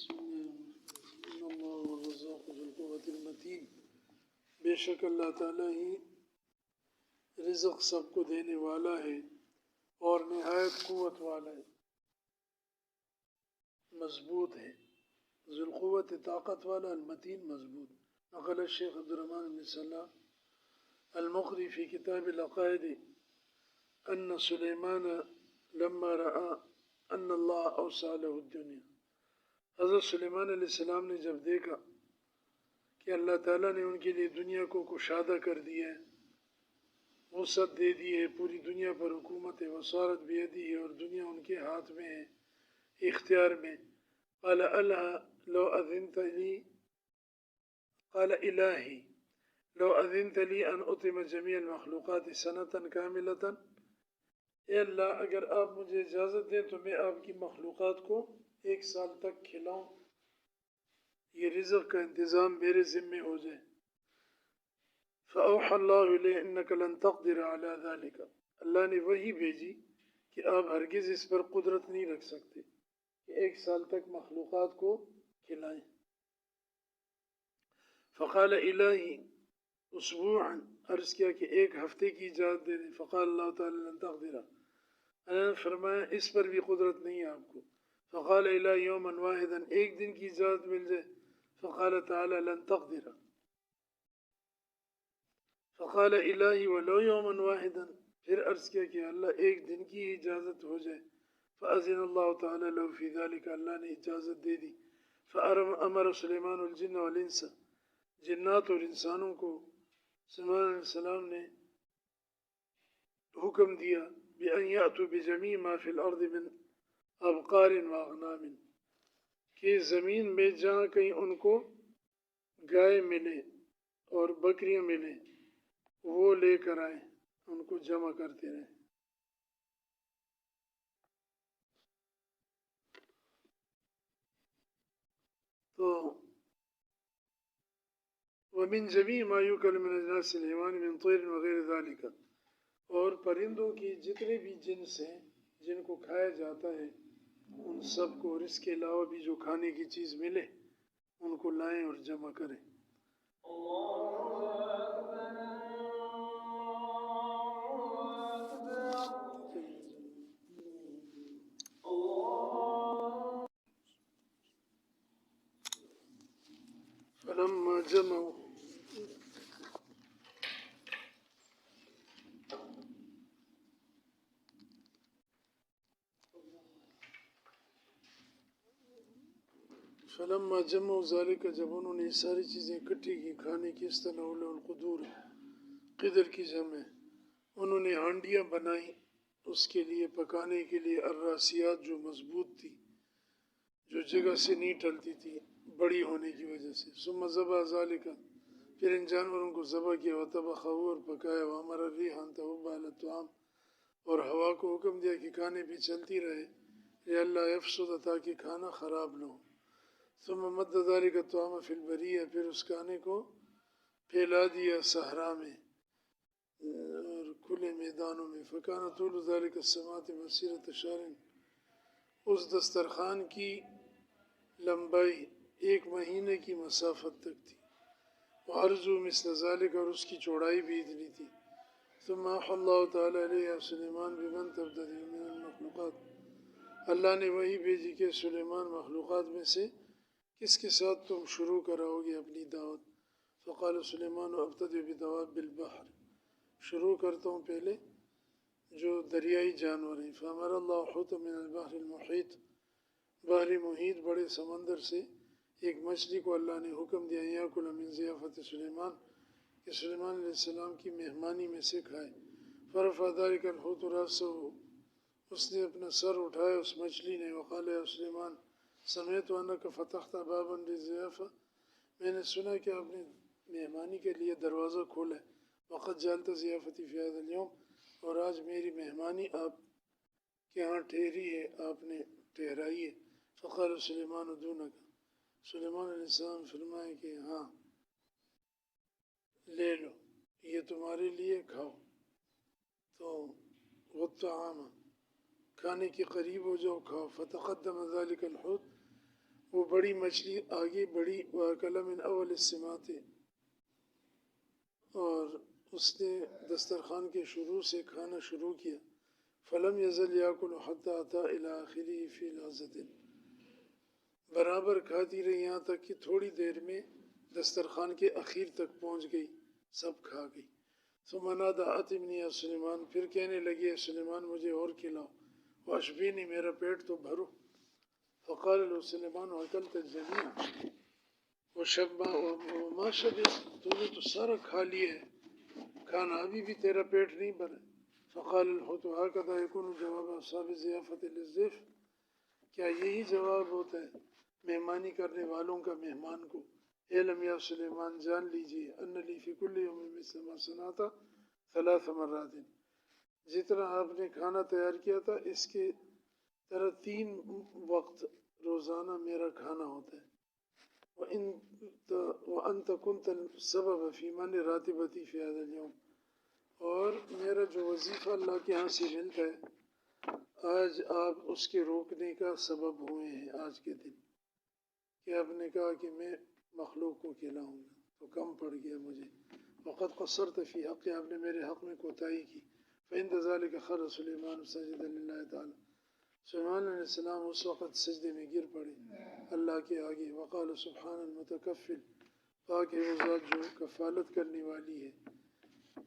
بسم اللہ اللہ الرزاق ذو القوۃ المتین، بے شک اللہ تعالیٰ ہی رزق سب کو دینے والا ہے اور نہایت قوت والا ہے، مضبوط ہے۔ ذو القوت طاقت والا، المتین مضبوط۔ نقل الشیخ عبد الرحمن بن صلاح المقری فی کتاب العقائد ان سلیمان لما رأى ان اللہ اوسع له الدنیا، حضرت سلیمان علیہ السلام نے جب دیکھا کہ اللہ تعالیٰ نے ان کے لیے دنیا کو کشادہ کر دیا ہے، وسعت دے دی ہے، پوری دنیا پر حکومت ہے، وصارت بیدی ہے، اور دنیا ان کے ہاتھ میں ہے، اختیار میں۔ قال اللہ لو اذنت لی، قال الہی لو اذنت لی ان اطعم جمیع المخلوقات سنة کاملة، اے اللہ اگر آپ مجھے اجازت دیں تو میں آپ کی مخلوقات کو 1 سال تک کھلاؤں، یہ رزق کا انتظام میرے ذمے ہو جائے۔ فأوحى اللہ الیہ انک لن تقدر علی ذلک، اللہ نے وحی بھیجی کہ آپ ہرگز اس پر قدرت نہیں رکھ سکتے کہ 1 سال تک مخلوقات کو کھلائیں۔ فقال الہی اسبوعا، عرض کیا کہ 1 ہفتے کی اجازت دے دیں۔ فقال اللہ تعالی لن تقدر، اللہ نے فرمایا اس پر بھی قدرت نہیں ہے آپ کو۔ فقال الہی یوما واحدا، 1 دن کی اجازت مل جائے۔ فقال تعالی لن تقدر، فقال الہی ولو یوما واحدا، پھر عرض کیا کہ اللہ 1 دن کی اجازت ہو جائے۔ فأذن اللہ تعالی له فی ذلک، اللہ نے اجازت دے دی۔ فأمر سلیمان الجن والانس، جنات اور انسانوں کو سلیمان علیہ السلام نے حکم دیا بأن یأتوا بجمیع ما فی الارض من ابقار واغنام، کہ زمین میں جہاں کہیں ان کو گائے ملے اور بکریاں ملیں وہ لے کر آئیں، ان کو جمع کرتے رہیں۔ تو ومن جمیع ما یوکل من اجناس الحیوان من طیر وغیر ذالک، اور پرندوں کی جتنے بھی جنس ہیں جن کو کھایا جاتا ہے ان سب کو، اور اس کے علاوہ بھی جو کھانے کی چیز ملے ان کو لائیں اور جمع کریں۔ فلما جمعوا فلما جمعوا ذالک، جب انہوں نے یہ ساری چیزیں اکٹھی کی کھانے کی، استنولوا القدور، قدر کی جمع ہے، انہوں نے ہانڈیاں بنائیں اس کے لیے پکانے کے لیے، الراسیات جو مضبوط تھی، جو جگہ سے نہیں ٹلتی تھی بڑی ہونے کی وجہ سے۔ ثم ذبح ذالک، پھر ان جانوروں کو ذبح کیا، وطبخہ، اور پکایا، وامر الریح ان تہب علی الطعام، اور ہوا کو حکم دیا کہ کھانے پہ چلتی رہے، لئلا یفسد، تاکہ کھانا خراب نہ ہو۔ ثم مد ذلك الطعام فی البریہ، پھر اس کھانے کو پھیلا دیا صحرا میں اور کھلے میدانوں میں۔ فکان طول ذلك السماوات مسیرۃ شہر، اس دسترخوان کی لمبائی 1 مہینے کی مسافت تک تھی۔ وعرضه مثل ذلك، اور اس کی چوڑائی بھی اتنی تھی۔ ثم اوحى اللہ تعالی علیہ سلیمان بمن تبتدئ من المخلوقات، اللہ نے وحی بھیجی کہ سلیمان مخلوقات میں سے کس کے ساتھ تم شروع کراؤ گے اپنی دعوت۔ فقال سلیمان ابتدئ بدواب البحر، شروع کرتا ہوں پہلے جو دریائی جانور ہیں۔ فامر اللہ حوتا من البحر المحیط، بحر محیط بڑے سمندر سے ایک مچھلی کو اللہ نے حکم دیا، یاکل من ضیافت سلیمان، کہ سلیمان علیہ السلام کی مہمانی میں سے کھائے۔ فرفع ذلک الحوت رأسہ، اس نے اپنا سر اٹھایا اس مچھلی نے، وقال یا سلیمان سمعت انک فتحت بابا للضیافہ، میں نے سنا کہ آپ نے مہمانی کے لیے دروازہ کھولا ہے۔ وقد جعلت ضیافتی فی هذا اليوم، اور آج میری مہمانی آپ کے ہاں ٹھہری ہے، آپ نے ٹھہرائی ہے۔ فقال سلیمان دونک، سلیمان علیہ السلام فرمائے کہ ہاں لے لو، یہ تمہارے لیے، کھاؤ۔ تو والطعام، کھانے کے قریب ہو جاؤ، کھاؤ۔ فتقدم ذلك الحوت، وہ بڑی مچھلی آگے بڑھی وَأَكَلَ مِنْ أَوَلِ السِّمَاتِ، اور اس نے دسترخوان کے شروع سے کھانا شروع کیا. فَلَمْ يَزَلْ يَأْكُلُ حَتَّى أَتَى إِلَى آخِرِهِ فِي لَحْظَةٍ، برابر کھاتی رہی یہاں تک کہ تھوڑی دیر میں دسترخوان کے اخیر تک پہنچ گئی، سب کھا گئی. ثم نادى أطعمني يا سلیمان، پھر کہنے لگی اے سلیمان مجھے اور کھلاؤ، واشبینی میرا پیٹ تو بھرو. فقال له سلیمان أكلت الجميع وشبع وما شبع، تو نے تو سارا کھا لیا ہے، کھانا ابھی بھی تیرا پیٹ نہیں بھرا. فقال الحوت هكذا يكون جواب أصحاب الضيافة للضيف، کیا یہی جواب ہوتا ہے مہمانی کرنے والوں کا مہمان کو؟ اعلم یا سلیمان، جان لیجیے، ان لی فی کل یوم مثل ما صنعت 3 مرات، جتنا آپ نے کھانا تیار کیا تھا اس کے طرح 3 وقت روزانہ میرا کھانا ہوتا ہے. وَأَنْتَ كُنْتَ السَّبَبَ فِي مَنْعِ رَاتِبَتِي فِي هَذَا الْيَوْمِ، اور میرا جو وظیفہ اللہ کے ہاں سے ملتا ہے آج آپ اس کے روکنے کا سبب ہوئے ہیں. آج کے دن کہ آپ نے کہا کہ میں مخلوق کو کھلاؤں گا تو کم پڑ گیا مجھے. وقد قصرت فی حق، آپ نے میرے حق میں کوتاہی کی. فعند ذلك خر سلیمان سجدا للہ تعالی، سلیمان علیہ السلام اس وقت سجدے میں گر پڑے اللہ کے آگے. وقال سبحان المتکفل، پاک ہے وہ ذات جو کفالت کرنے والی ہے،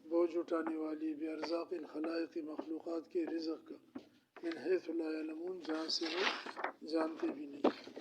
بوجھ اٹھانے والی ہے، بارزاق الخلائق، مخلوقات کے رزق کا، من حیث لا یعلمون، جہاں سے وہ جانتے بھی نہیں.